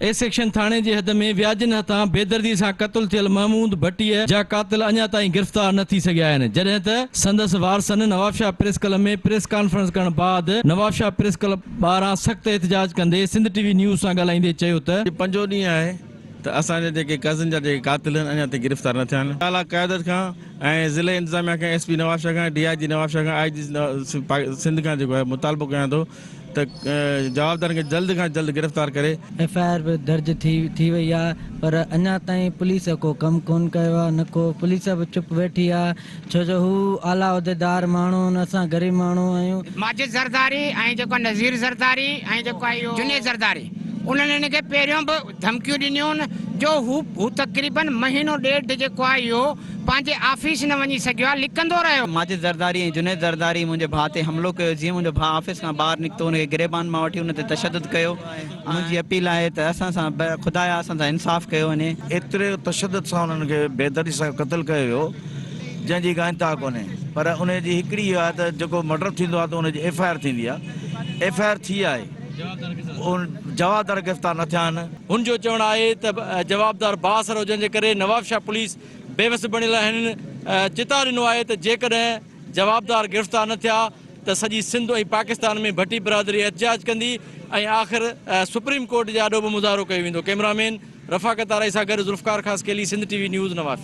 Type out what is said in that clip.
A section थाने जे हद में व्याजन हथां बेदर्दी सां क़त्ल थियल महमूद भट्टीअ जा कातिल अञा ताईं गिरफ़्तार न थी सघिया आहिनि, जॾहिं त संदसि वारसनि नवाबशाह प्रेस क्लब में प्रेस कॉन्फ्रेंस करण बाद नवाबशाह प्रेस क्लब ॿारां सख़्त एहतजाज कंदे सिंध टीवी न्यूज़ सां ॻाल्हाईंदे चयो त पंजो ॾींहुं आहे त असांजे जेके कज़िन जा जेके कातिल आहिनि अञा ताईं गिरफ़्तार न थिया आहिनि। आला क़यादत खां ऐं ज़िले इंतज़ामिया खां एसपी नवाबशाह खां DIG नवाबशाह खां IG सिंध खां जेको आहे मुतालबो कयां थो त जवाबदारनि खे जल्द खां जल्द गिरफ़्तार करे। FIR बि दर्ज थी वई आहे, पर अञा ताईं पुलिस को कमु कोन कयो आहे, न को पुलिस बि चुप वेठी आहे, छो जो हू आला उहिदेदार माण्हू आहिनि, असां ग़रीब माण्हू आहियूं। माजिद ज़रदारी ऐं जेको नज़ीर ज़रदारी ऐं जेको आहे इहो जुनेद ज़रदारी, उन्हनि हिनखे पहिरियों बि धमकियूं ॾिनियूं आहिनि जो हू तक़रीबन महीनो ॾेढ जेको आहे इहो पंहिंजे ऑफिस न वञी सघियो आहे, लिखंदो रहियो। माजिद ज़रदारी ऐं जुनेद ज़रदारी मुंहिंजे भाउ ते हमिलो कयो, जीअं मुंहिंजो भाउ ऑफिस खां ॿाहिरि निकितो हुनखे गिरेबान मां वठी हुन ते तशदुद कयो। मुंहिंजी अपील आहे त असां सां ख़ुदाया असां सां इंसाफ़ कयो वञे। एतिरे तशदुद सां उन्हनि खे बेदर्दी सां क़त्ल कयो वियो जंहिंजी का इंतिहा कोन्हे, पर उन जी हिकिड़ी इहा आहे त जेको मर्डर थींदो आहे त उनजी FIR थींदी आहे। FIR थी आहे, जवाबदार गिरफ़्तार न थिया आहिनि। हुन जो चवणु आहे त जवाबदार बासर हुजण जे करे नवाबशाह पुलिस बेवस बणियल आहिनि। चिता ॾिनो आहे त जेकॾहिं जवाबदार गिरफ़्तार न थिया त सॼी सिंध ऐं पाकिस्तान में भट्टी बिरादरी एहतजाज कंदी ऐं आख़िर सुप्रीम कोर्ट जे आॾो बि मुज़ाहिरो कयो वेंदो। कैमरामैन रफ़ाकत आराई सां गॾु ज़ुल्फ़कार ख़ासकेली, सिंध TV न्यूज़ नवाबशाह।